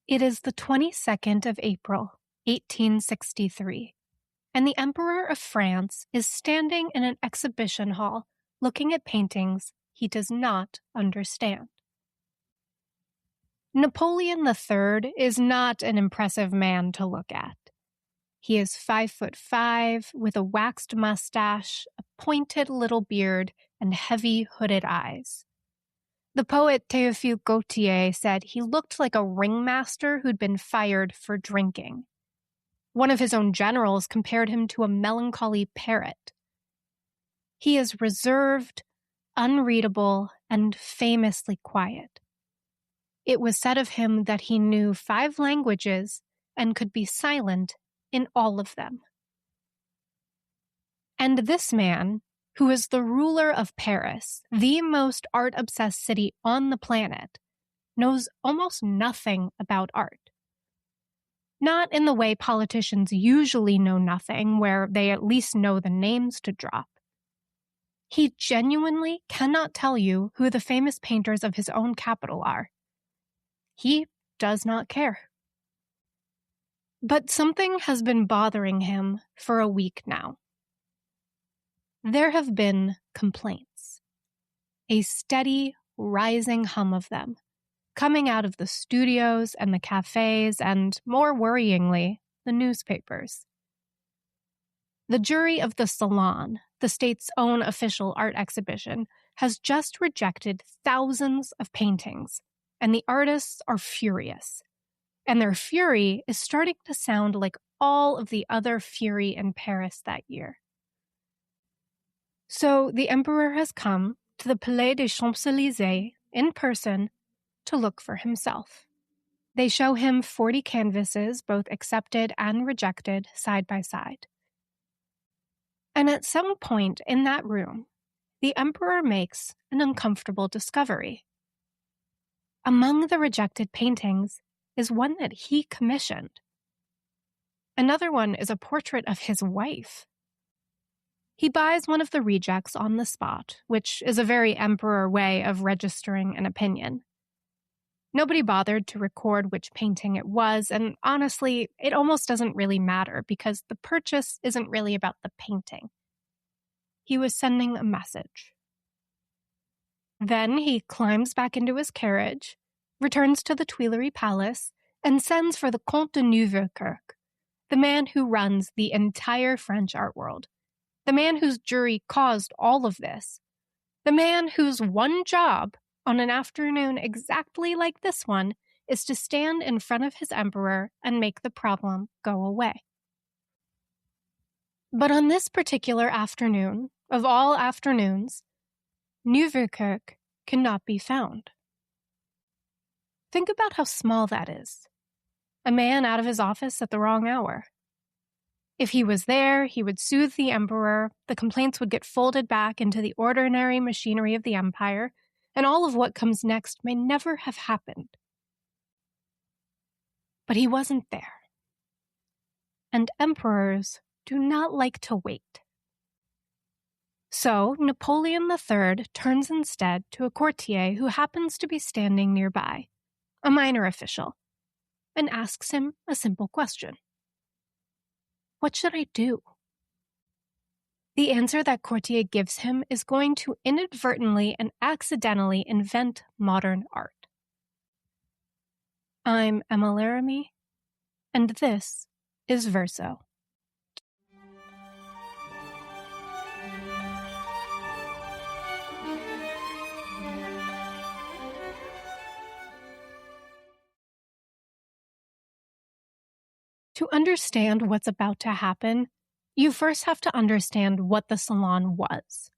It is the 22nd of April, 1863, and the Emperor of France is standing in an exhibition hall looking at paintings he does not understand. Napoleon III is not an impressive man to look at. He is 5'5", with a waxed mustache, a pointed little beard, and heavy hooded eyes. The poet Théophile Gautier said he looked like a ringmaster who'd been fired for drinking. One of his own generals compared him to a melancholy parrot. He is reserved, unreadable, and famously quiet. It was said of him that he knew 5 languages and could be silent in all of them. And this man, who is the ruler of Paris, the most art-obsessed city on the planet, knows almost nothing about art. Not in the way politicians usually know nothing, where they at least know the names to drop. He genuinely cannot tell you who the famous painters of his own capital are. He does not care. But something has been bothering him for a week now. There have been complaints, a steady, rising hum of them, coming out of the studios and the cafes and, more worryingly, the newspapers. The jury of the Salon, the state's own official art exhibition, has just rejected thousands of paintings, and the artists are furious. And their fury is starting to sound like all of the other fury in Paris that year. So the emperor has come to the Palais des Champs-Élysées in person to look for himself. They show him 40 canvases, both accepted and rejected, side by side. And at some point in that room, the emperor makes an uncomfortable discovery. Among the rejected paintings is one that he commissioned. Another one is a portrait of his wife. He buys one of the rejects on the spot, which is a very emperor way of registering an opinion. Nobody bothered to record which painting it was, and honestly, it almost doesn't really matter because the purchase isn't really about the painting. He was sending a message. Then he climbs back into his carriage, returns to the Tuileries Palace, and sends for the Comte de Neuwerkerk, the man who runs the entire French art world, the man whose jury caused all of this, the man whose one job on an afternoon exactly like this one is to stand in front of his emperor and make the problem go away. But on this particular afternoon, of all afternoons, Neuwerkerk cannot be found. Think about how small that is. A man out of his office at the wrong hour. If he was there, he would soothe the emperor, the complaints would get folded back into the ordinary machinery of the empire, and all of what comes next may never have happened. But he wasn't there. And emperors do not like to wait. So Napoleon III turns instead to a courtier who happens to be standing nearby, a minor official, and asks him a simple question. What should I do? The answer that courtier gives him is going to inadvertently and accidentally invent modern art. I'm Emma Laramie, and this is Verso. To understand what's about to happen, you first have to understand what the Salon was.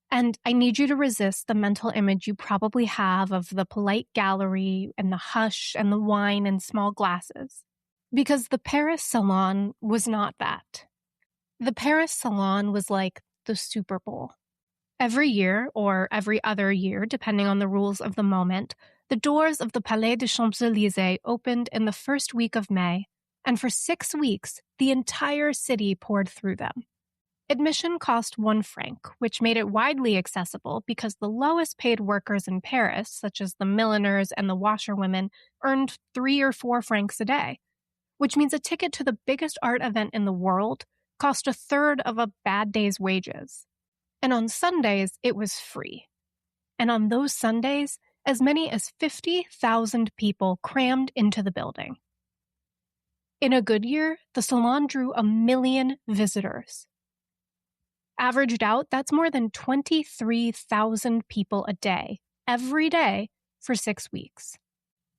And I need you to resist the mental image you probably have of the polite gallery and the hush and the wine in small glasses. Because the Paris Salon was not that. The Paris Salon was like the Super Bowl. Every year, or every other year, depending on the rules of the moment, the doors of the Palais des Champs-Élysées opened in the first week of May, and for 6 weeks, the entire city poured through them. Admission cost 1 franc, which made it widely accessible because the lowest paid workers in Paris, such as the milliners and the washerwomen, earned 3 or 4 francs a day, which means a ticket to the biggest art event in the world cost a third of a bad day's wages. And on Sundays, it was free. And on those Sundays, as many as 50,000 people crammed into the building. In a good year, the Salon drew 1 million visitors. Averaged out, that's more than 23,000 people a day, every day, for 6 weeks.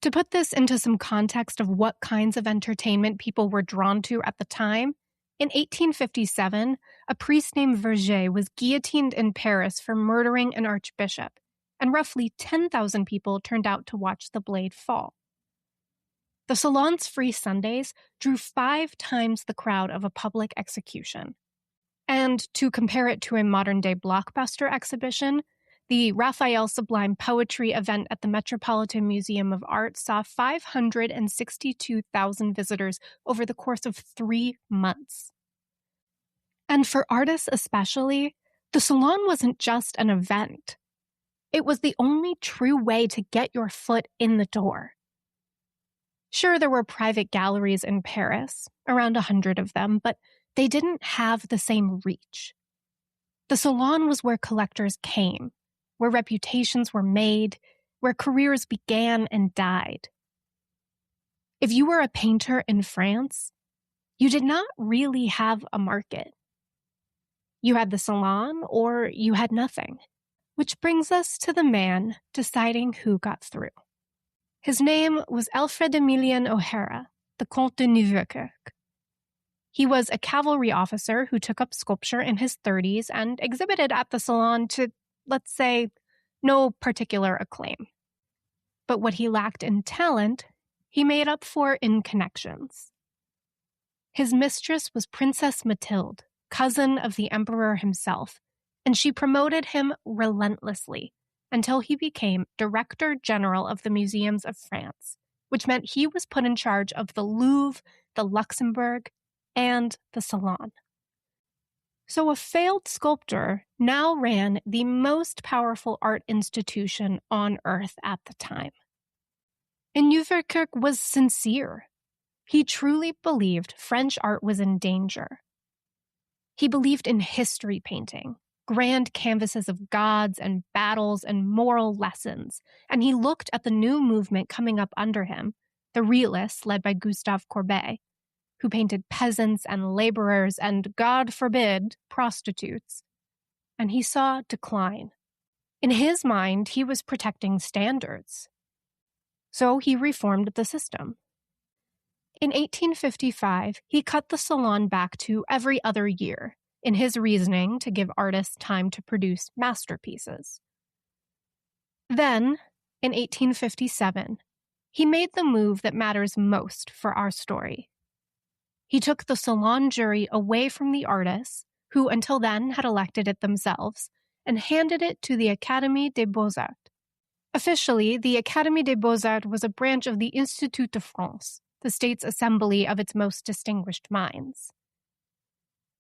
To put this into some context of what kinds of entertainment people were drawn to at the time, in 1857, a priest named Verso was guillotined in Paris for murdering an archbishop, and roughly 10,000 people turned out to watch the blade fall. The Salon's free Sundays drew 5 times the crowd of a public execution. And to compare it to a modern-day blockbuster exhibition, the Raphael Sublime Poetry event at the Metropolitan Museum of Art saw 562,000 visitors over the course of 3 months. And for artists especially, the Salon wasn't just an event. It was the only true way to get your foot in the door. Sure, there were private galleries in Paris, around 100 of them, but they didn't have the same reach. The Salon was where collectors came, where reputations were made, where careers began and died. If you were a painter in France, you did not really have a market. You had the Salon or you had nothing. Which brings us to the man deciding who got through. His name was Alfred Emilian O'Hara, the Comte de Neuwerkerk. He was a cavalry officer who took up sculpture in his 30s and exhibited at the Salon to, let's say, no particular acclaim. But what he lacked in talent, he made up for in connections. His mistress was Princess Mathilde, cousin of the emperor himself, and she promoted him relentlessly until he became Director General of the Museums of France, which meant he was put in charge of the Louvre, the Luxembourg, and the Salon. So a failed sculptor now ran the most powerful art institution on earth at the time. And Neuwerkerk was sincere. He truly believed French art was in danger. He believed in history painting, grand canvases of gods and battles and moral lessons, and he looked at the new movement coming up under him, the realists led by Gustave Courbet, who painted peasants and laborers and, God forbid, prostitutes. And he saw decline. In his mind, he was protecting standards. So he reformed the system. In 1855, he cut the Salon back to every other year, in his reasoning to give artists time to produce masterpieces. Then, in 1857, he made the move that matters most for our story. He took the Salon jury away from the artists, who until then had elected it themselves, and handed it to the Académie des Beaux-Arts. Officially, the Académie des Beaux-Arts was a branch of the Institut de France, the state's assembly of its most distinguished minds.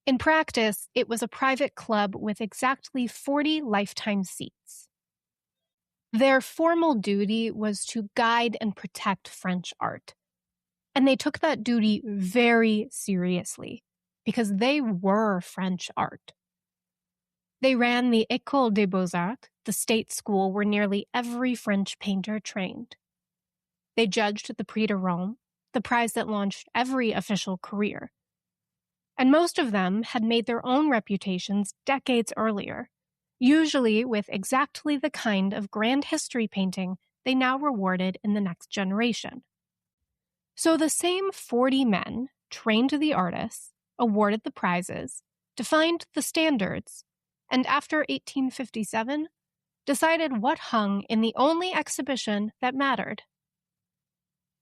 In practice, it was a private club with exactly 40 lifetime seats. Their formal duty was to guide and protect French art. And they took that duty very seriously, because they were French art. They ran the École des Beaux-Arts, the state school where nearly every French painter trained. They judged the Prix de Rome, the prize that launched every official career. And most of them had made their own reputations decades earlier, usually with exactly the kind of grand history painting they now rewarded in the next generation. So the same 40 men trained the artists, awarded the prizes, defined the standards, and after 1857, decided what hung in the only exhibition that mattered.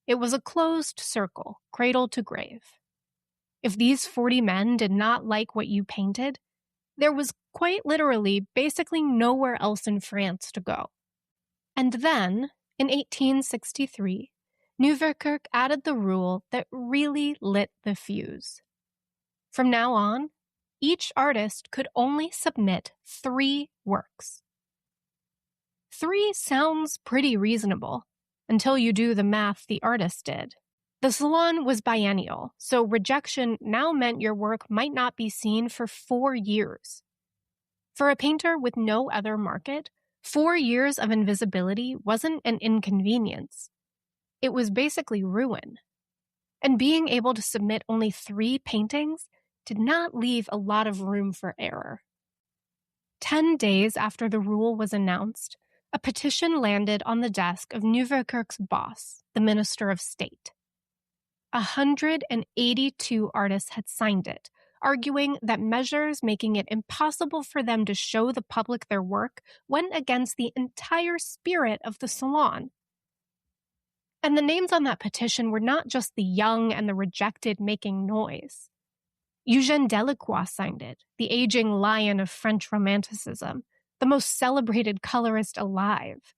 It was a closed circle, cradle to grave. If these 40 men did not like what you painted, there was quite literally basically nowhere else in France to go. And then, in 1863, Neuwerkerk added the rule that really lit the fuse. From now on, each artist could only submit 3 works. 3 sounds pretty reasonable, until you do the math the artist did. The Salon was biennial, so rejection now meant your work might not be seen for 4 years. For a painter with no other market, 4 years of invisibility wasn't an inconvenience. It was basically ruin. And being able to submit only 3 paintings did not leave a lot of room for error. 10 days after the rule was announced, a petition landed on the desk of Nieuwerkerk's boss, the Minister of State. 182 artists had signed it, arguing that measures making it impossible for them to show the public their work went against the entire spirit of the Salon. And the names on that petition were not just the young and the rejected making noise. Eugène Delacroix signed it, the aging lion of French Romanticism, the most celebrated colorist alive.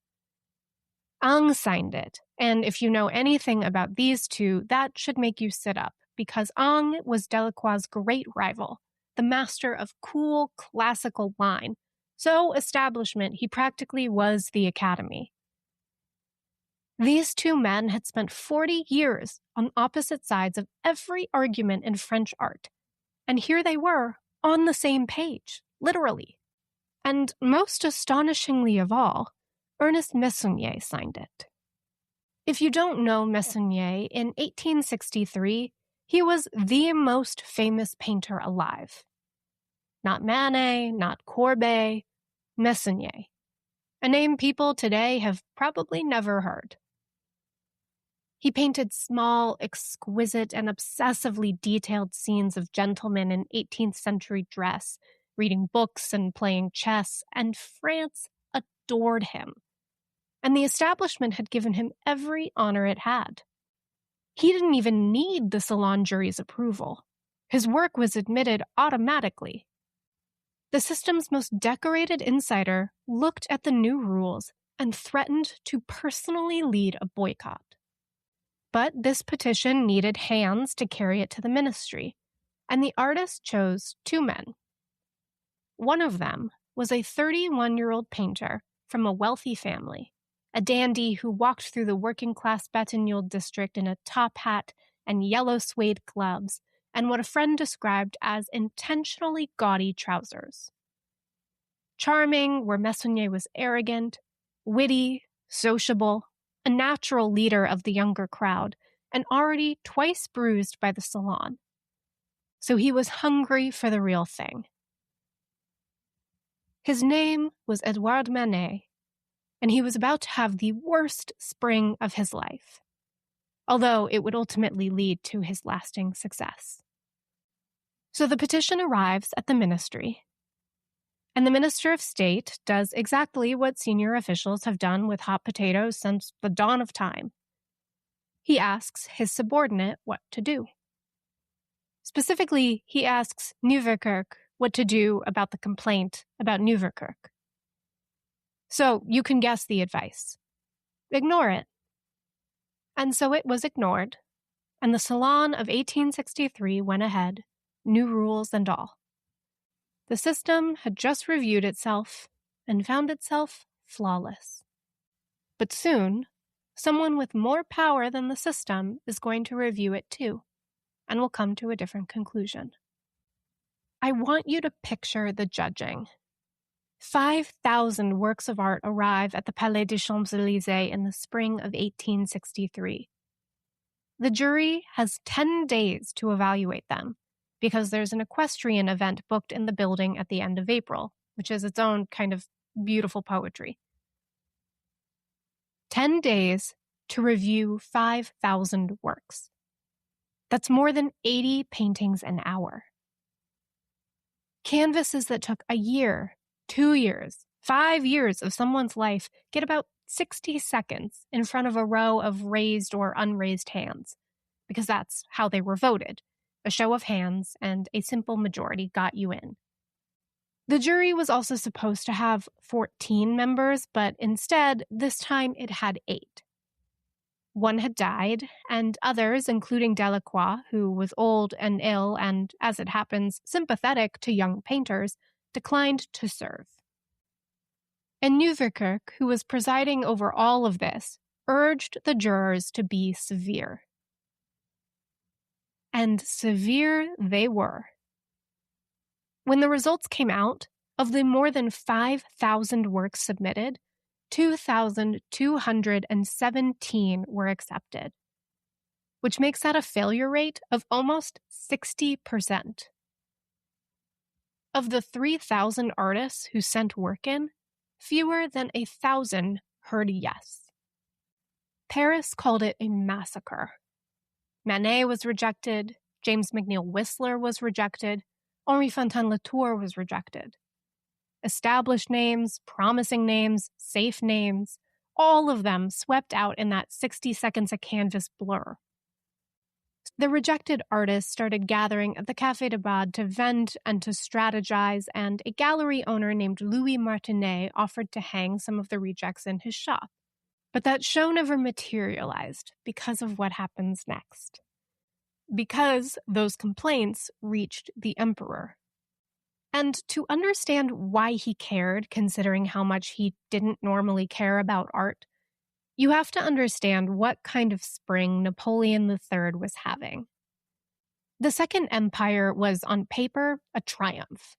Ingres signed it, and if you know anything about these two, that should make you sit up, because Ingres was Delacroix's great rival, the master of cool, classical line. So establishment, he practically was the Academy. These 2 men had spent 40 years on opposite sides of every argument in French art, and here they were, on the same page, literally. And most astonishingly of all, Ernest Meissonier signed it. If you don't know Meissonier, in 1863, he was the most famous painter alive. Not Manet, not Courbet, Meissonier, a name people today have probably never heard. He painted small, exquisite, and obsessively detailed scenes of gentlemen in 18th century dress, reading books and playing chess, and France adored him. And the establishment had given him every honor it had. He didn't even need the Salon jury's approval. His work was admitted automatically. The system's most decorated insider looked at the new rules and threatened to personally lead a boycott. But this petition needed hands to carry it to the ministry, and the artist chose 2 men. One of them was a 31-year-old painter from a wealthy family, a dandy who walked through the working-class Batignolles district in a top hat and yellow suede gloves, and what a friend described as intentionally gaudy trousers. Charming, where Meissonier was arrogant, witty, sociable, a natural leader of the younger crowd, and already twice bruised by the Salon. So he was hungry for the real thing. His name was Édouard Manet, and he was about to have the worst spring of his life, although it would ultimately lead to his lasting success. So the petition arrives at the ministry, and the Minister of State does exactly what senior officials have done with hot potatoes since the dawn of time. He asks his subordinate what to do. Specifically, he asks Nieuwerkerk what to do about the complaint about Nieuwerkerk. So you can guess the advice. Ignore it. And so it was ignored, and the Salon of 1863 went ahead, new rules and all. The system had just reviewed itself and found itself flawless. But soon, someone with more power than the system is going to review it too, and will come to a different conclusion. I want you to picture the judging. 5,000 works of art arrive at the Palais des Champs-Élysées in the spring of 1863. The jury has 10 days to evaluate them, because there's an equestrian event booked in the building at the end of April, which is its own kind of beautiful poetry. 10 days to review 5,000 works. That's more than 80 paintings an hour. Canvases that took a year, 2 years, 5 years of someone's life get about 60 seconds in front of a row of raised or unraised hands, because that's how they were voted. A show of hands and a simple majority got you in. The jury was also supposed to have 14 members, but instead, this time it had 8. One had died, and others, including Delacroix, who was old and ill and, as it happens, sympathetic to young painters, declined to serve. And Nieuwerkerk, who was presiding over all of this, urged the jurors to be severe. And severe they were. When the results came out, of the more than 5,000 works submitted, 2,217 were accepted, which makes that a failure rate of almost 60%. Of the 3,000 artists who sent work in, fewer than 1,000 heard yes. Paris called it a massacre. Manet was rejected, James McNeill Whistler was rejected, Henri Fontaine-Latour was rejected. Established names, promising names, safe names, all of them swept out in that 60 seconds a canvas blur. The rejected artists started gathering at the Café de Bade to vent and to strategize, and a gallery owner named Louis Martinet offered to hang some of the rejects in his shop. But that show never materialized because of what happens next. Because those complaints reached the emperor. And to understand why he cared, considering how much he didn't normally care about art, you have to understand what kind of spring Napoleon III was having. The Second Empire was, on paper, a triumph.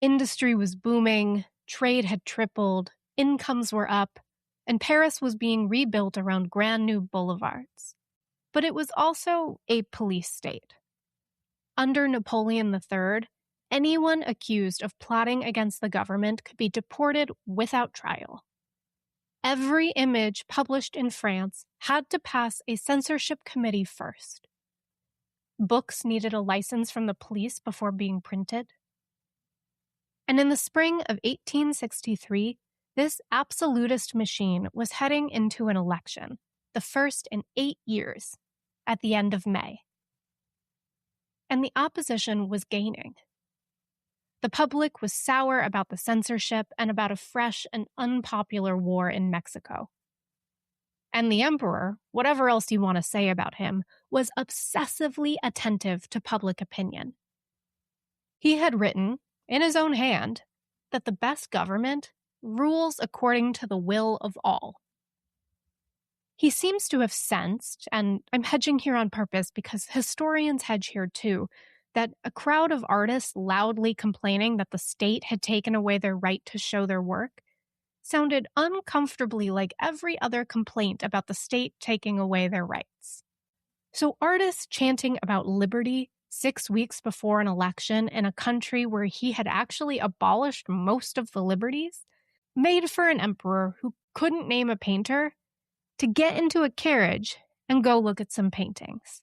Industry was booming, trade had tripled, incomes were up, and Paris was being rebuilt around brand new boulevards. But it was also a police state. Under Napoleon III, anyone accused of plotting against the government could be deported without trial. Every image published in France had to pass a censorship committee first. Books needed a license from the police before being printed. And in the spring of 1863, this absolutist machine was heading into an election, the first in 8 years, at the end of May. And the opposition was gaining. The public was sour about the censorship and about a fresh and unpopular war in Mexico. And the emperor, whatever else you want to say about him, was obsessively attentive to public opinion. He had written, in his own hand, that the best government rules according to the will of all. He seems to have sensed, and I'm hedging here on purpose because historians hedge here too, that a crowd of artists loudly complaining that the state had taken away their right to show their work sounded uncomfortably like every other complaint about the state taking away their rights. So artists chanting about liberty 6 weeks before an election in a country where he had actually abolished most of the liberties made for an emperor who couldn't name a painter to get into a carriage and go look at some paintings.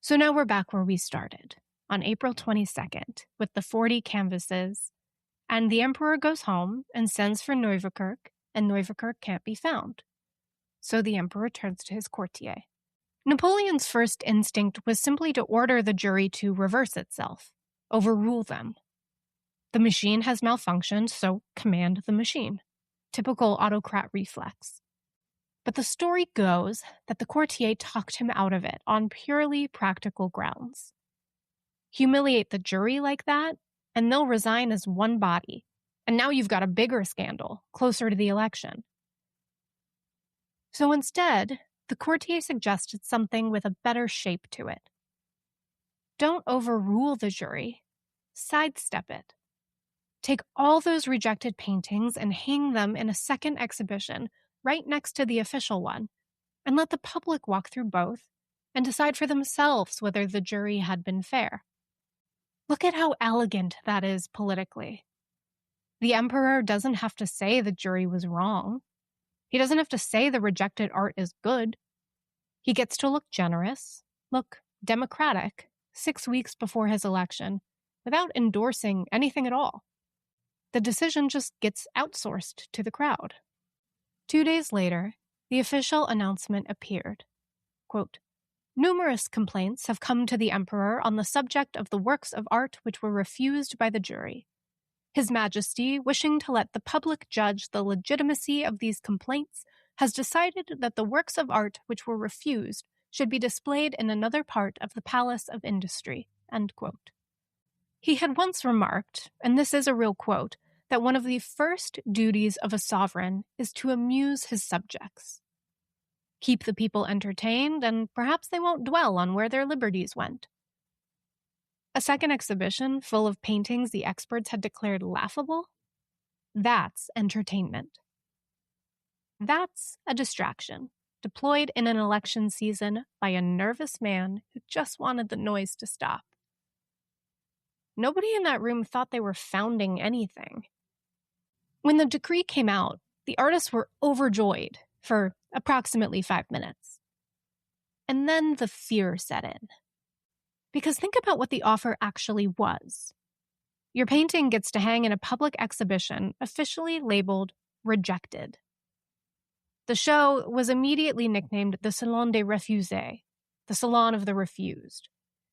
So now we're back where we started, on April 22nd, with the 40 canvases, and the emperor goes home and sends for Nieuwerkerk, and Nieuwerkerk can't be found. So the emperor turns to his courtier. Napoleon's first instinct was simply to order the jury to reverse itself, overrule them. The machine has malfunctioned, so command the machine. Typical autocrat reflex. But the story goes that the courtier talked him out of it on purely practical grounds. Humiliate the jury like that, and they'll resign as one body. And now you've got a bigger scandal, closer to the election. So instead, the courtier suggested something with a better shape to it. Don't overrule the jury, sidestep it. Take all those rejected paintings and hang them in a second exhibition right next to the official one, and let the public walk through both and decide for themselves whether the jury had been fair. Look at how elegant that is politically. The emperor doesn't have to say the jury was wrong. He doesn't have to say the rejected art is good. He gets to look generous, look democratic, 6 weeks before his election, without endorsing anything at all. The decision just gets outsourced to the crowd. 2 days later, the official announcement appeared. Quote, "Numerous complaints have come to the emperor on the subject of the works of art which were refused by the jury. His Majesty, wishing to let the public judge the legitimacy of these complaints, has decided that the works of art which were refused should be displayed in another part of the Palace of Industry." End quote. He had once remarked, and this is a real quote, that one of the first duties of a sovereign is to amuse his subjects. Keep the people entertained, and perhaps they won't dwell on where their liberties went. A second exhibition full of paintings the experts had declared laughable? That's entertainment. That's a distraction, deployed in an election season by a nervous man who just wanted the noise to stop. Nobody in that room thought they were founding anything. When the decree came out, the artists were overjoyed for approximately 5 minutes. And then the fear set in. Because think about what the offer actually was. Your painting gets to hang in a public exhibition officially labeled rejected. The show was immediately nicknamed the Salon des Refusés, the Salon of the Refused,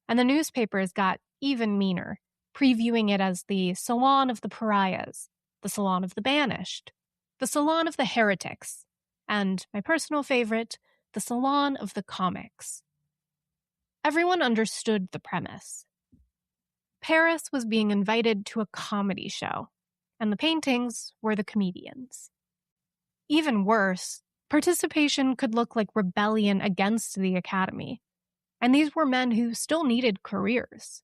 and the newspapers got even meaner, previewing it as the Salon of the Pariahs, the Salon of the Banished, the Salon of the Heretics, and, my personal favorite, the Salon of the Comics. Everyone understood the premise. Paris was being invited to a comedy show, and the paintings were the comedians. Even worse, participation could look like rebellion against the Academy, and these were men who still needed careers.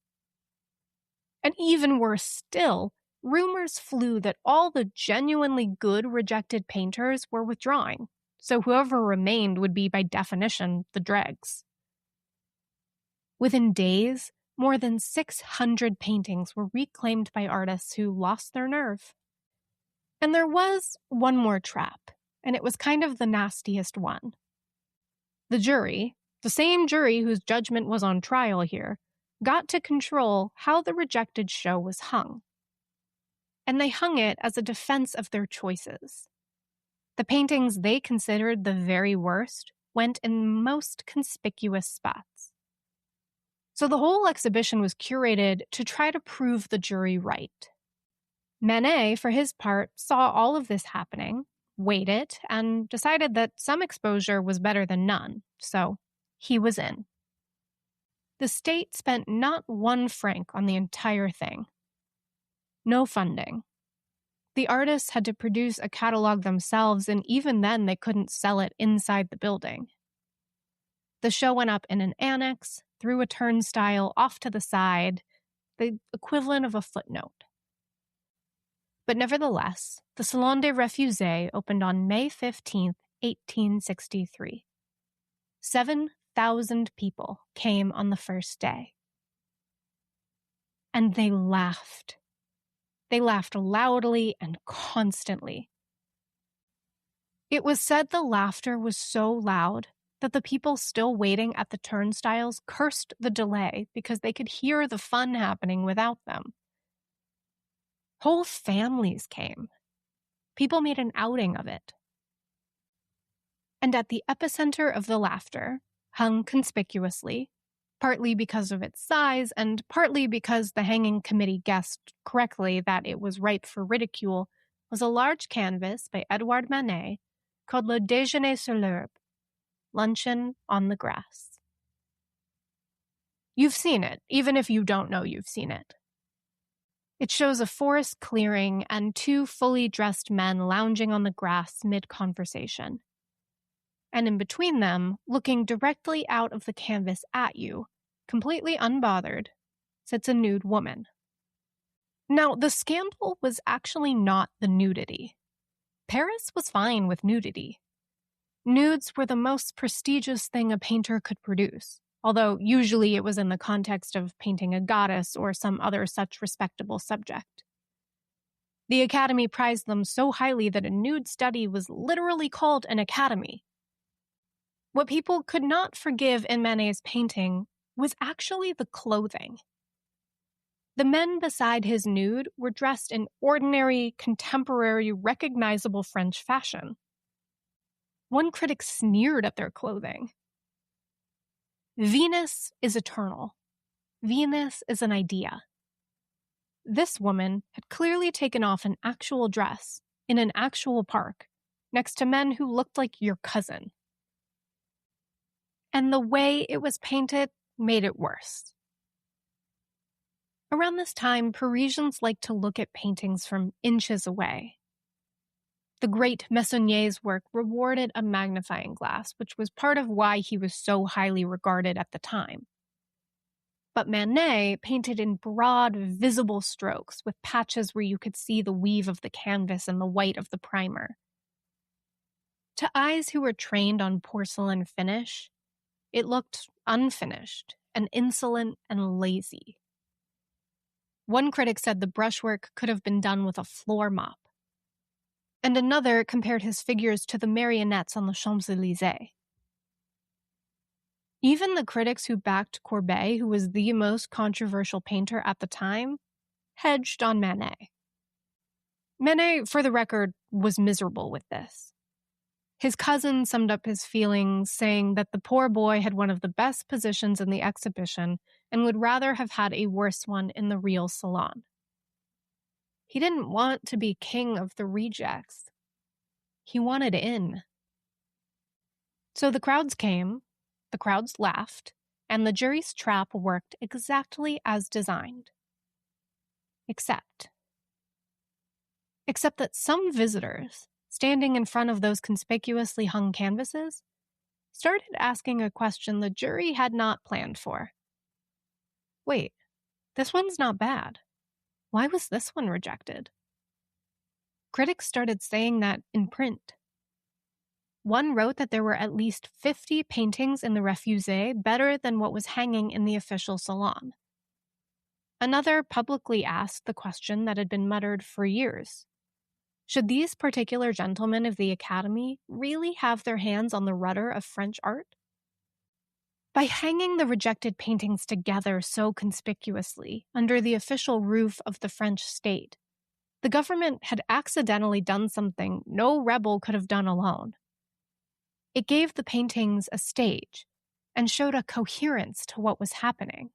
And even worse still, rumors flew that all the genuinely good rejected painters were withdrawing, so whoever remained would be by definition the dregs. Within days, more than 600 paintings were reclaimed by artists who lost their nerve. And there was one more trap, and it was kind of the nastiest one. The jury, the same jury whose judgment was on trial here, got to control how the rejected show was hung. And they hung it as a defense of their choices. The paintings they considered the very worst went in most conspicuous spots. So the whole exhibition was curated to try to prove the jury right. Manet, for his part, saw all of this happening, weighed it, and decided that some exposure was better than none, so he was in. The state spent not 1 franc on the entire thing. No funding. The artists had to produce a catalog themselves, and even then they couldn't sell it inside the building. The show went up in an annex, through a turnstile, off to the side, the equivalent of a footnote. But nevertheless, the Salon des Refusés opened on May 15, 1863. 7,000 people came on the first day. And they laughed. They laughed loudly and constantly. It was said the laughter was so loud that the people still waiting at the turnstiles cursed the delay because they could hear the fun happening without them. Whole families came. People made an outing of it. And at the epicenter of the laughter, hung conspicuously, partly because of its size and partly because the hanging committee guessed correctly that it was ripe for ridicule, was a large canvas by Édouard Manet called Le Déjeuner sur l'herbe, Luncheon on the Grass. You've seen it, even if you don't know you've seen it. It shows a forest clearing and 2 fully dressed men lounging on the grass mid-conversation. And in between them, looking directly out of the canvas at you, completely unbothered, sits a nude woman. Now, the scandal was actually not the nudity. Paris was fine with nudity. Nudes were the most prestigious thing a painter could produce, although usually it was in the context of painting a goddess or some other such respectable subject. The Academy prized them so highly that a nude study was literally called an academy. What people could not forgive in Manet's painting was actually the clothing. The men beside his nude were dressed in ordinary, contemporary, recognizable French fashion. One critic sneered at their clothing. Venus is eternal. Venus is an idea. This woman had clearly taken off an actual dress in an actual park, next to men who looked like your cousin. And the way it was painted made it worse. Around this time, Parisians liked to look at paintings from inches away. The great Meissonier's work rewarded a magnifying glass, which was part of why he was so highly regarded at the time. But Manet painted in broad, visible strokes with patches where you could see the weave of the canvas and the white of the primer. To eyes who were trained on porcelain finish, it looked unfinished and insolent and lazy. One critic said the brushwork could have been done with a floor mop. And another compared his figures to the marionettes on the Champs-Élysées. Even the critics who backed Courbet, who was the most controversial painter at the time, hedged on Manet. Manet, for the record, was miserable with this. His cousin summed up his feelings, saying that the poor boy had one of the best positions in the exhibition and would rather have had a worse one in the real salon. He didn't want to be king of the rejects. He wanted in. So the crowds came, the crowds laughed, and the jury's trap worked exactly as designed. Except that some visitors, standing in front of those conspicuously hung canvases, started asking a question the jury had not planned for. Wait, this one's not bad. Why was this one rejected? Critics started saying that in print. One wrote that there were at least 50 paintings in the Refusés better than what was hanging in the official salon. Another publicly asked the question that had been muttered for years. Should these particular gentlemen of the Academy really have their hands on the rudder of French art? By hanging the rejected paintings together so conspicuously under the official roof of the French state, the government had accidentally done something no rebel could have done alone. It gave the paintings a stage and showed a coherence to what was happening.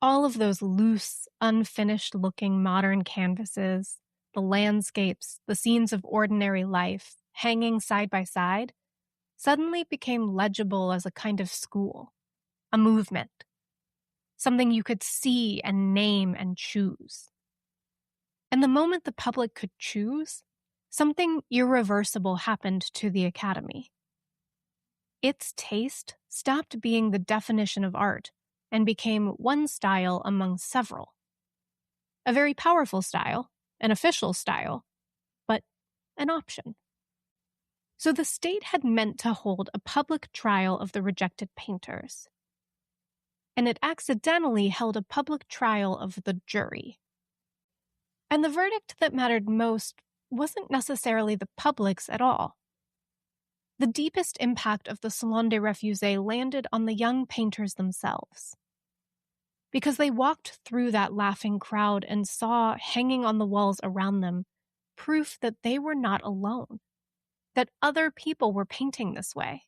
All of those loose, unfinished-looking modern canvases, the landscapes, the scenes of ordinary life, hanging side by side, suddenly became legible as a kind of school, a movement, something you could see and name and choose. And the moment the public could choose, something irreversible happened to the Academy. Its taste stopped being the definition of art and became one style among several. A very powerful style, an official style, but an option. So the state had meant to hold a public trial of the rejected painters. And it accidentally held a public trial of the jury. And the verdict that mattered most wasn't necessarily the public's at all. The deepest impact of the Salon des Refusés landed on the young painters themselves. Because they walked through that laughing crowd and saw, hanging on the walls around them, proof that they were not alone, that other people were painting this way,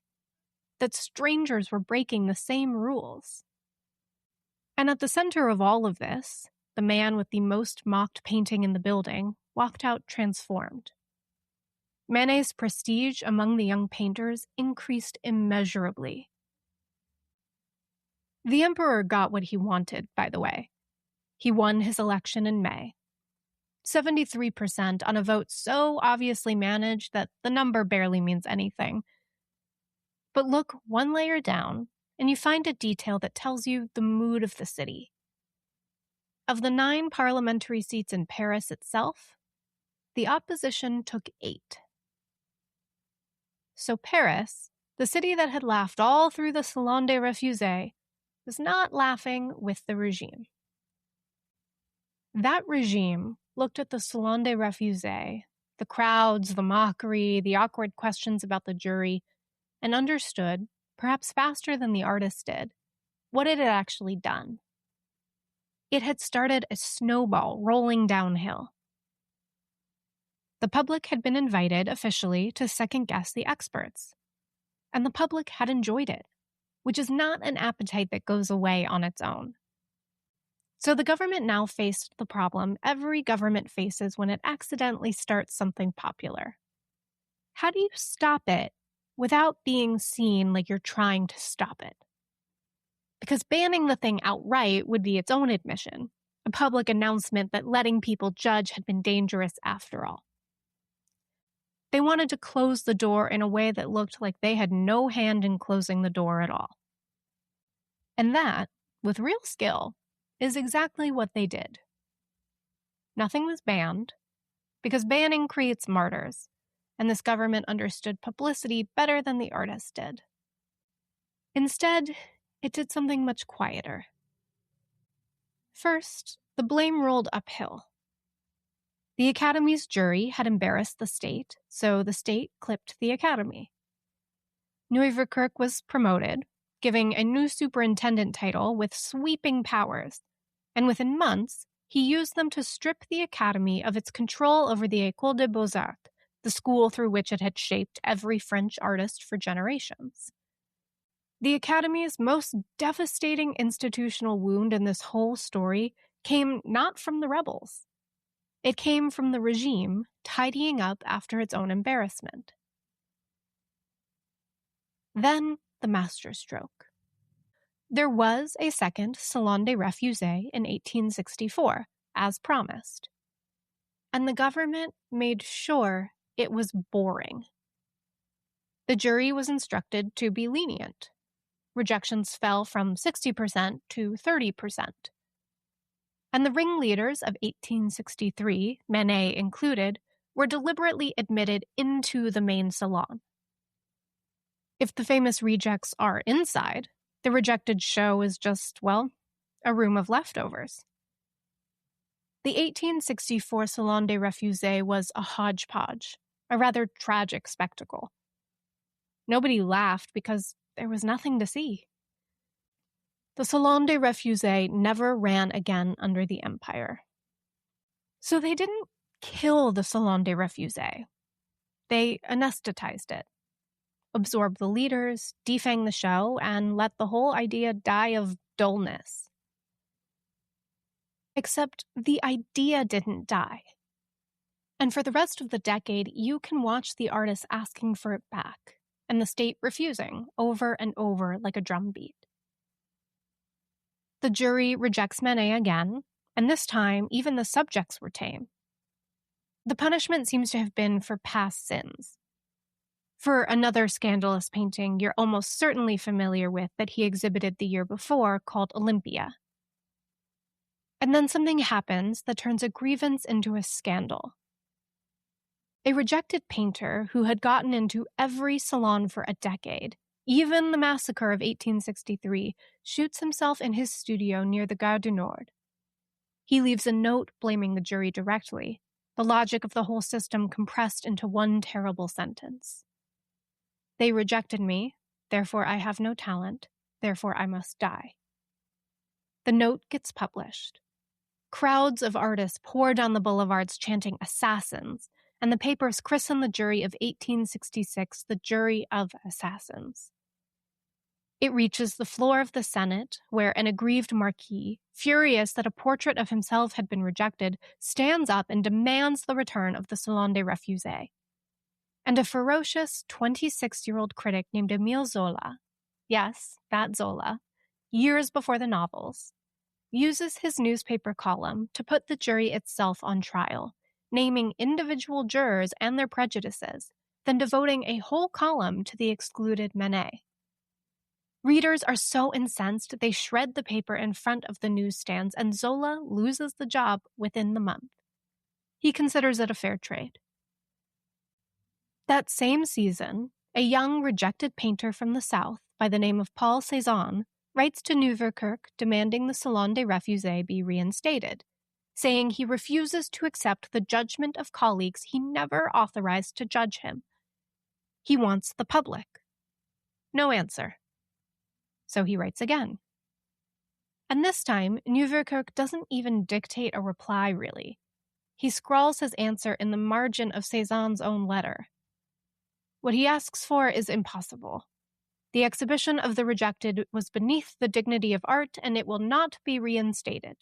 that strangers were breaking the same rules. And at the center of all of this, the man with the most mocked painting in the building walked out transformed. Manet's prestige among the young painters increased immeasurably. The emperor got what he wanted, by the way. He won his election in May. 73% on a vote so obviously managed that the number barely means anything. But look one layer down, and you find a detail that tells you the mood of the city. Of the 9 parliamentary seats in Paris itself, the opposition took 8. So Paris, the city that had laughed all through the Salon des Refusés, was not laughing with the regime. That regime looked at the Salon des Refusés, the crowds, the mockery, the awkward questions about the jury, and understood, perhaps faster than the artist did, what it had actually done. It had started a snowball rolling downhill. The public had been invited officially to second-guess the experts, and the public had enjoyed it, which is not an appetite that goes away on its own. So the government now faced the problem every government faces when it accidentally starts something popular. how do you stop it without being seen like you're trying to stop it? Because banning the thing outright would be its own admission, a public announcement that letting people judge had been dangerous after all. They wanted to close the door in a way that looked like they had no hand in closing the door at all. And that, with real skill, is exactly what they did. Nothing was banned, because banning creates martyrs, and this government understood publicity better than the artists did. Instead, it did something much quieter. First, the blame rolled uphill. The Academy's jury had embarrassed the state, so the state clipped the Academy. Nieuwerkerk was promoted, giving a new superintendent title with sweeping powers, and within months, he used them to strip the Academy of its control over the École des Beaux-Arts, the school through which it had shaped every French artist for generations. The Academy's most devastating institutional wound in this whole story came not from the rebels. It came from the regime tidying up after its own embarrassment. Then the masterstroke. There was a second Salon des Refusés in 1864, as promised. And the government made sure it was boring. The jury was instructed to be lenient. Rejections fell from 60% to 30%. And the ringleaders of 1863, Manet included, were deliberately admitted into the main salon. If the famous rejects are inside, the rejected show is just, well, a room of leftovers. The 1864 Salon des Refusés was a hodgepodge, a rather tragic spectacle. Nobody laughed because there was nothing to see. The Salon des Refusés never ran again under the Empire. So they didn't kill the Salon des Refusés. They anesthetized it, absorbed the leaders, defanged the show, and let the whole idea die of dullness. Except the idea didn't die. And for the rest of the decade, you can watch the artists asking for it back, and the state refusing over and over like a drumbeat. The jury rejects Manet again, and this time even the subjects were tame. The punishment seems to have been for past sins. For another scandalous painting you're almost certainly familiar with that he exhibited the year before called Olympia. And then something happens that turns a grievance into a scandal. A rejected painter who had gotten into every salon for a decade, even the massacre of 1863, shoots himself in his studio near the Gare du Nord. He leaves a note blaming the jury directly, the logic of the whole system compressed into one terrible sentence. They rejected me, therefore I have no talent, therefore I must die. The note gets published. Crowds of artists pour down the boulevards chanting assassins, and the papers christen the jury of 1866 the jury of assassins. It reaches the floor of the Senate, where an aggrieved marquis, furious that a portrait of himself had been rejected, stands up and demands the return of the Salon des Refusés. And a ferocious 26-year-old critic named Émile Zola, yes, that Zola, years before the novels, uses his newspaper column to put the jury itself on trial, naming individual jurors and their prejudices, then devoting a whole column to the excluded Manet. Readers are so incensed they shred the paper in front of the newsstands, and Zola loses the job within the month. He considers it a fair trade. That same season, a young rejected painter from the South by the name of Paul Cézanne writes to Nieuwerkerk demanding the Salon des Refusés be reinstated, saying he refuses to accept the judgment of colleagues he never authorized to judge him. He wants the public. No answer. So he writes again. And this time, Nieuwerkerk doesn't even dictate a reply, really. He scrawls his answer in the margin of Cézanne's own letter. What he asks for is impossible. The exhibition of the rejected was beneath the dignity of art, and it will not be reinstated.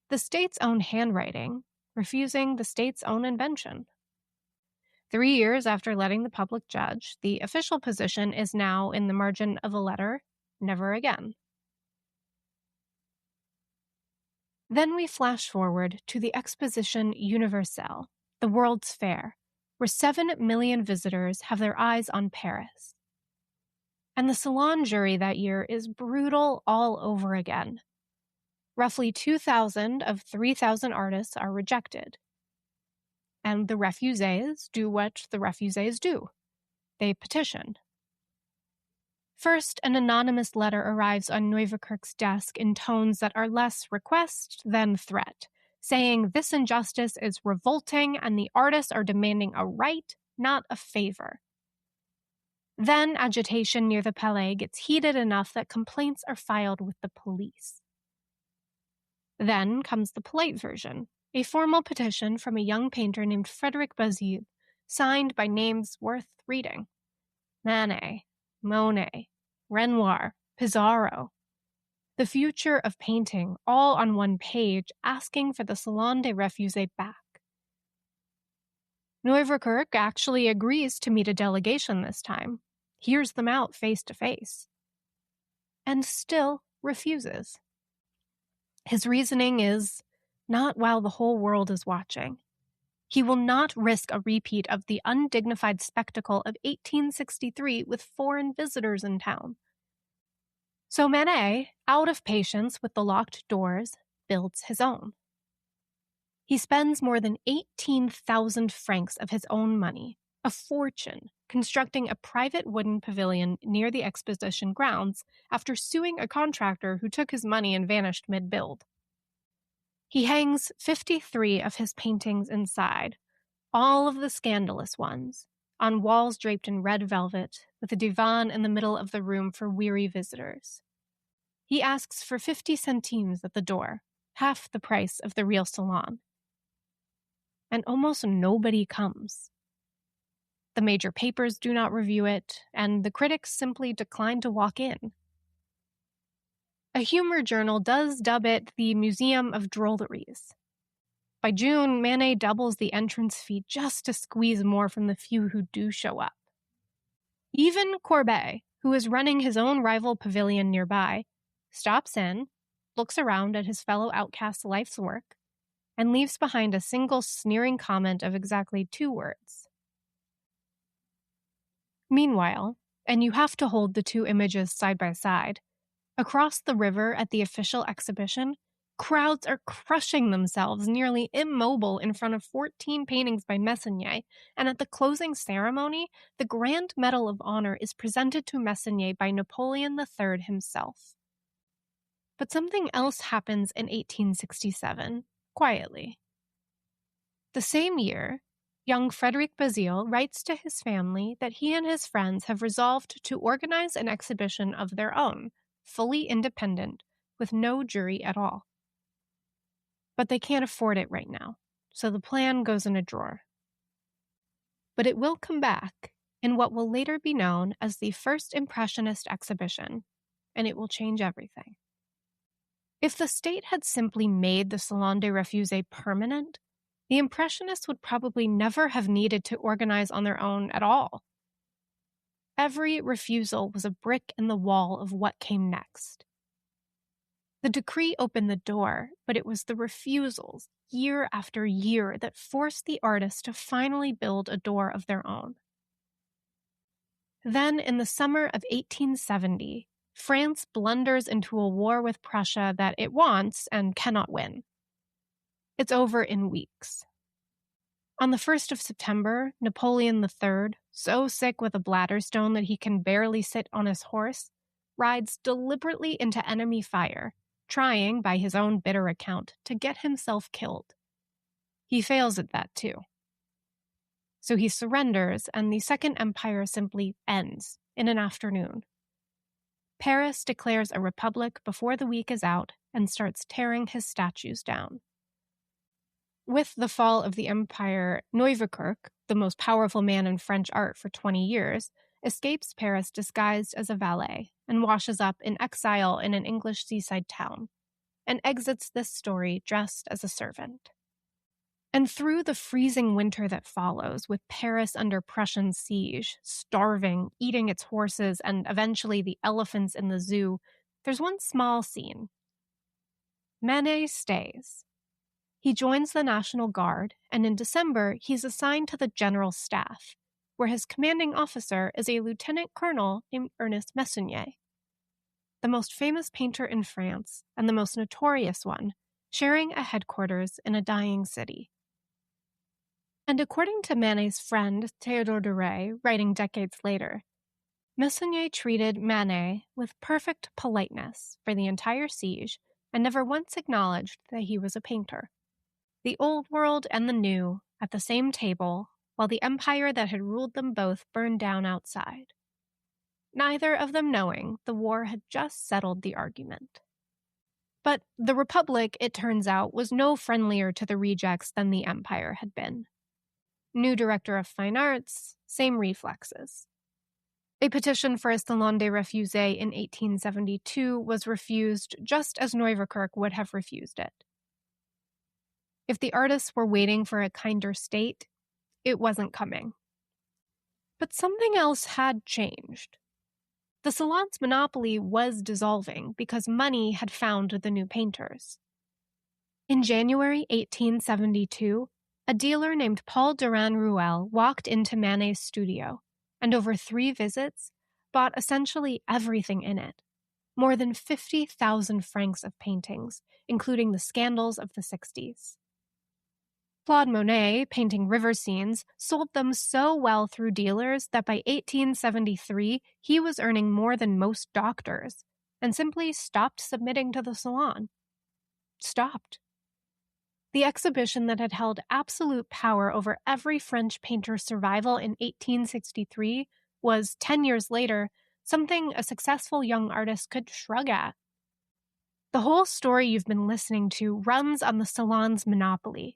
The state's own handwriting, refusing the state's own invention. 3 years after letting the public judge, the official position is now in the margin of a letter, never again. Then we flash forward to the Exposition Universelle, the World's Fair, where 7 million visitors have their eyes on Paris. And the Salon jury that year is brutal all over again. Roughly 2,000 of 3,000 artists are rejected. And the refusés do what the refusés do. They petition. First, an anonymous letter arrives on Neuwerkerk's desk in tones that are less request than threat, saying this injustice is revolting and the artists are demanding a right, not a favor. Then agitation near the Palais gets heated enough that complaints are filed with the police. Then comes the polite version, a formal petition from a young painter named Frederic Bazille, signed by names worth reading. Manet, Monet, Renoir, Pissarro. The future of painting, all on one page, asking for the Salon des Refusés back. Neuwerkerk actually agrees to meet a delegation this time, hears them out face to face, and still refuses. His reasoning is, not while the whole world is watching. He will not risk a repeat of the undignified spectacle of 1863 with foreign visitors in town. So Manet, out of patience with the locked doors, builds his own. He spends more than 18,000 francs of his own money, a fortune, constructing a private wooden pavilion near the exposition grounds after suing a contractor who took his money and vanished mid-build. He hangs 53 of his paintings inside, all of the scandalous ones, on walls draped in red velvet, with a divan in the middle of the room for weary visitors. He asks for 50 centimes at the door, half the price of the real salon. And almost nobody comes. The major papers do not review it, and the critics simply decline to walk in. A humor journal does dub it the Museum of Drolleries. By June, Manet doubles the entrance fee just to squeeze more from the few who do show up. Even Courbet, who is running his own rival pavilion nearby, stops in, looks around at his fellow outcast's life's work, and leaves behind a single sneering comment of exactly 2 words. Meanwhile, and you have to hold the 2 images side by side, across the river at the official exhibition, crowds are crushing themselves nearly immobile in front of 14 paintings by Massenet, and at the closing ceremony, the Grand Medal of Honor is presented to Massenet by Napoleon III himself. But something else happens in 1867, quietly. The same year, young Frederic Bazille writes to his family that he and his friends have resolved to organize an exhibition of their own, fully independent, with no jury at all. But they can't afford it right now, so the plan goes in a drawer. But it will come back in what will later be known as the first Impressionist exhibition, and it will change everything. If the state had simply made the Salon des Refusés permanent, the Impressionists would probably never have needed to organize on their own at all. Every refusal was a brick in the wall of what came next. The decree opened the door, but it was the refusals, year after year, that forced the artists to finally build a door of their own. Then, in the summer of 1870, France blunders into a war with Prussia that it wants and cannot win. It's over in weeks. On the 1st of September, Napoleon III, so sick with a bladder stone that he can barely sit on his horse, rides deliberately into enemy fire, trying, by his own bitter account, to get himself killed. He fails at that too. So he surrenders, and the Second Empire simply ends in an afternoon. Paris declares a republic before the week is out and starts tearing his statues down. With the fall of the empire, Neuwerkerk, the most powerful man in French art for 20 years, escapes Paris disguised as a valet and washes up in exile in an English seaside town, and exits this story dressed as a servant. And through the freezing winter that follows, with Paris under Prussian siege, starving, eating its horses, and eventually the elephants in the zoo, there's one small scene. Manet stays. He joins the National Guard, and in December, he's assigned to the General Staff, where his commanding officer is a lieutenant colonel named Ernest Meissonier, the most famous painter in France and the most notorious one, sharing a headquarters in a dying city. And according to Manet's friend Théodore Duret, writing decades later, Meissonier treated Manet with perfect politeness for the entire siege and never once acknowledged that he was a painter. The old world and the new at the same table, while the empire that had ruled them both burned down outside. Neither of them knowing the war had just settled the argument. But the Republic, it turns out, was no friendlier to the rejects than the empire had been. New director of fine arts, same reflexes. A petition for a Salon des Refusés in 1872 was refused just as Neuwerkerk would have refused it. If the artists were waiting for a kinder state, it wasn't coming. But something else had changed. The Salon's monopoly was dissolving because money had found the new painters. In January 1872, a dealer named Paul Durand-Ruel walked into Manet's studio and over 3 visits bought essentially everything in it, more than 50,000 francs of paintings, including the scandals of the 60s. Claude Monet, painting river scenes, sold them so well through dealers that by 1873 he was earning more than most doctors and simply stopped submitting to the Salon. Stopped. The exhibition that had held absolute power over every French painter's survival in 1863 was, 10 years later, something a successful young artist could shrug at. The whole story you've been listening to runs on the Salon's monopoly.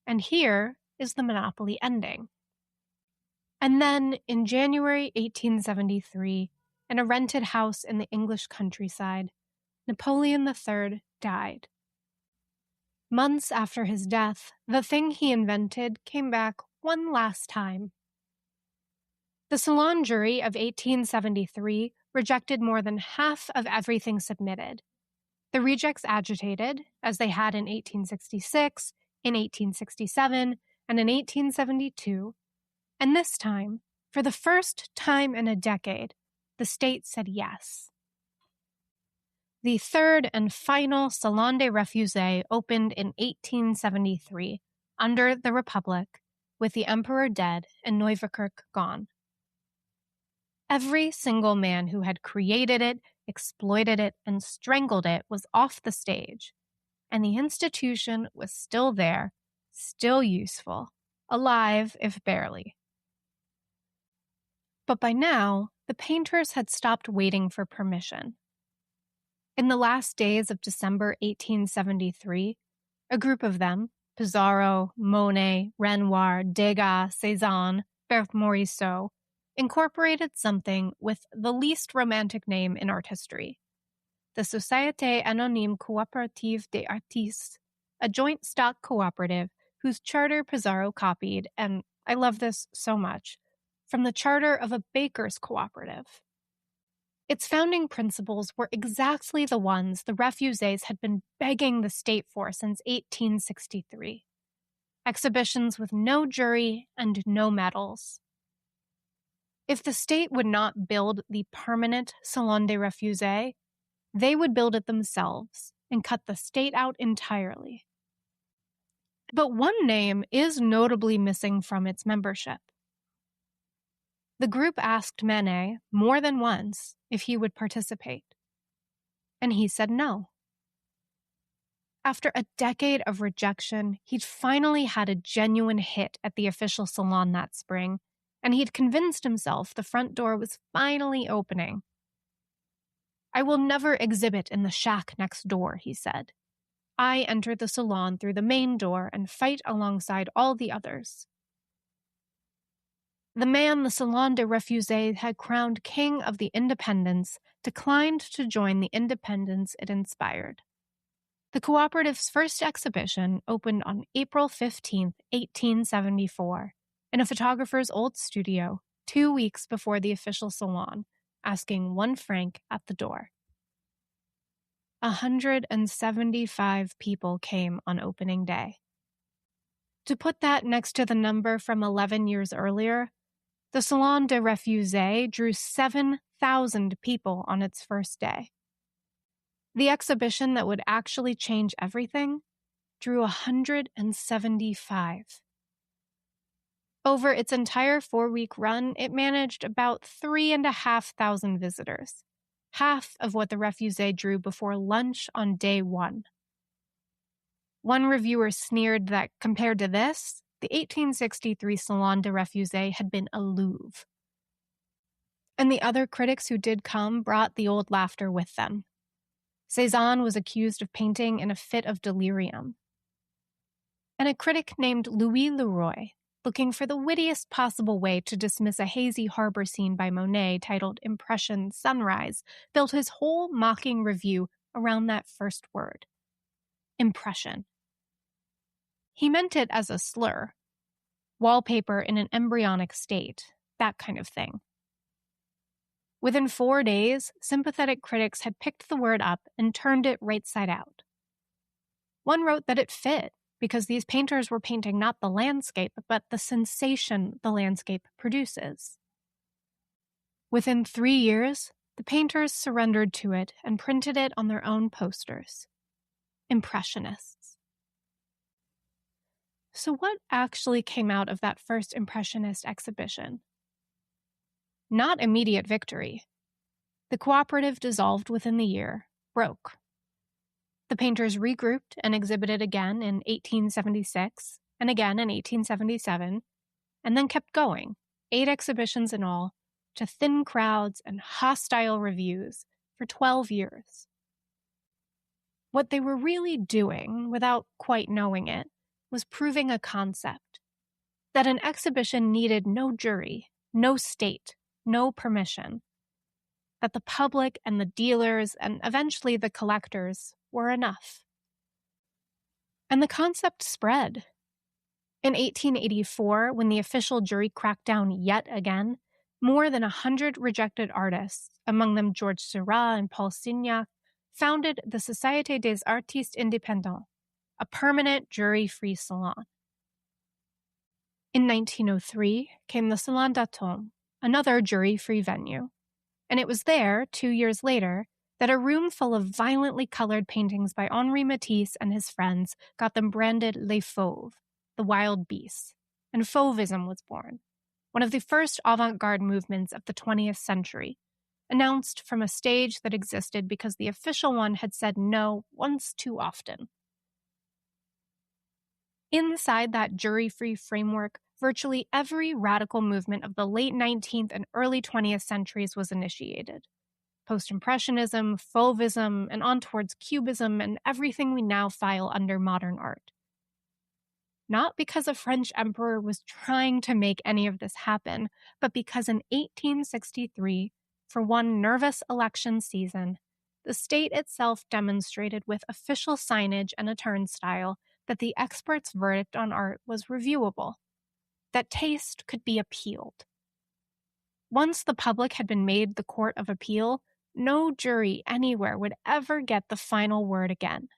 And here is the monopoly ending. And then, in January 1873, in a rented house in the English countryside, Napoleon III died. Months after his death, the thing he invented came back one last time. The Salon jury of 1873 rejected more than half of everything submitted. The rejects agitated, as they had in 1866, in 1867, and in 1872, and this time, for the first time in a decade, the state said yes. The third and final Salon des Refusés opened in 1873, under the Republic, with the Emperor dead and Neuwerkerk gone. Every single man who had created it, exploited it, and strangled it was off the stage, and the institution was still there, still useful, alive if barely. But by now, the painters had stopped waiting for permission. In the last days of December 1873, a group of them, Pissarro, Monet, Renoir, Degas, Cézanne, Berthe-Morisot, incorporated something with the least romantic name in art history, the Société Anonyme Coopérative des Artistes, a joint stock cooperative whose charter Pissarro copied, and I love this so much, from the charter of a baker's cooperative. Its founding principles were exactly the ones the Refusés had been begging the state for since 1863. Exhibitions with no jury and no medals. If the state would not build the permanent Salon des Refusés, they would build it themselves and cut the state out entirely. But one name is notably missing from its membership. The group asked Manet more than once if he would participate, and he said no. After a decade of rejection, he'd finally had a genuine hit at the official salon that spring, and he'd convinced himself the front door was finally opening. "I will never exhibit in the shack next door," he said. "I enter the salon through the main door and fight alongside all the others." The man the Salon des Refusés had crowned king of the independents declined to join the independence it inspired. The cooperative's first exhibition opened on April 15, 1874, in a photographer's old studio 2 weeks before the official salon, asking 1 franc at the door. 175 people came on opening day. To put that next to the number from 11 years earlier, the Salon des Refusés drew 7,000 people on its first day. The exhibition that would actually change everything drew 175. Over its entire 4-week run, it managed about 3,500 visitors, half of what the Refusés drew before lunch on day 1. One reviewer sneered that, compared to this, the 1863 Salon des Refusés had been a Louvre. And the other critics who did come brought the old laughter with them. Cézanne was accused of painting in a fit of delirium. And a critic named Louis Leroy, looking for the wittiest possible way to dismiss a hazy harbor scene by Monet titled Impression Sunrise, built his whole mocking review around that first word, impression. He meant it as a slur, wallpaper in an embryonic state, that kind of thing. Within 4 days, sympathetic critics had picked the word up and turned it right side out. One wrote that it fit, because these painters were painting not the landscape, but the sensation the landscape produces. Within 3 years, the painters surrendered to it and printed it on their own posters. Impressionists. So what actually came out of that first Impressionist exhibition? Not immediate victory. The cooperative dissolved within the year, broke. The painters regrouped and exhibited again in 1876 and again in 1877, and then kept going, 8 exhibitions in all, to thin crowds and hostile reviews for 12 years. What they were really doing, without quite knowing it, was proving a concept, that an exhibition needed no jury, no state, no permission, that the public and the dealers and eventually the collectors were enough. And the concept spread. In 1884, when the official jury cracked down yet again, more than 100 rejected artists, among them Georges Seurat and Paul Signac, founded the Société des Artistes Indépendants, a permanent jury-free salon. In 1903 came the Salon d'Automne, another jury-free venue, and it was there, 2 years later, that a room full of violently colored paintings by Henri Matisse and his friends got them branded Les Fauves, the wild beasts, and Fauvism was born, one of the first avant-garde movements of the 20th century, announced from a stage that existed because the official one had said no once too often. Inside that jury-free framework, virtually every radical movement of the late 19th and early 20th centuries was initiated. Post-Impressionism, Fauvism, and on towards Cubism and everything we now file under modern art. Not because a French emperor was trying to make any of this happen, but because in 1863, for one nervous election season, the state itself demonstrated with official signage and a turnstile that the experts' verdict on art was reviewable, that taste could be appealed. Once the public had been made the court of appeal, no jury anywhere would ever get the final word again.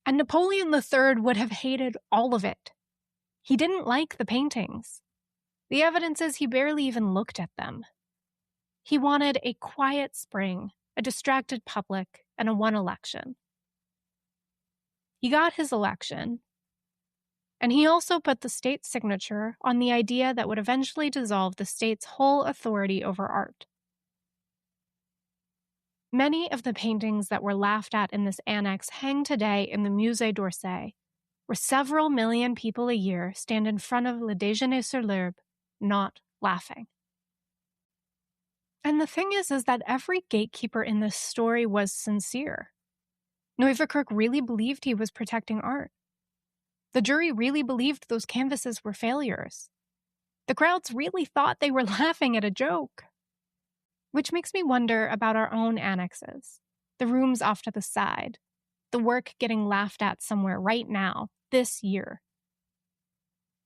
And Napoleon III would have hated all of it. He didn't like the paintings. The evidence is he barely even looked at them. He wanted a quiet spring, a distracted public, and a one election. He got his election, and he also put the state's signature on the idea that would eventually dissolve the state's whole authority over art. Many of the paintings that were laughed at in this annex hang today in the Musée d'Orsay, where several million people a year stand in front of Le Déjeuner sur l'herbe, not laughing. And the thing is that every gatekeeper in this story was sincere. Neuwerkirk really believed he was protecting art. The jury really believed those canvases were failures. The crowds really thought they were laughing at a joke. Which makes me wonder about our own annexes, the rooms off to the side, the work getting laughed at somewhere right now, this year.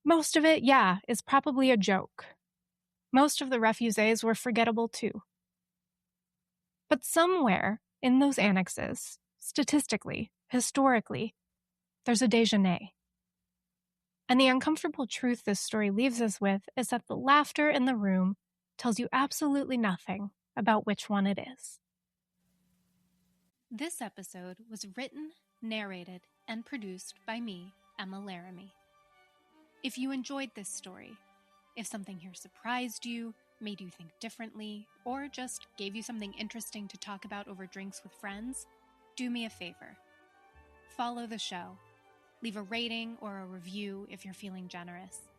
Most of it, yeah, is probably a joke. Most of the refusés were forgettable too. But somewhere in those annexes, statistically, historically, there's a déjeuner. And the uncomfortable truth this story leaves us with is that the laughter in the room tells you absolutely nothing about which one it is. This episode was written, narrated, and produced by me, Emma Laramie. If you enjoyed this story, if something here surprised you, made you think differently, or just gave you something interesting to talk about over drinks with friends, do me a favor. Follow the show. Leave a rating or a review if you're feeling generous.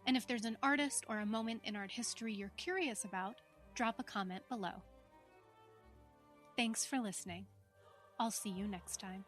And if there's an artist or a moment in art history you're curious about, drop a comment below. Thanks for listening. I'll see you next time.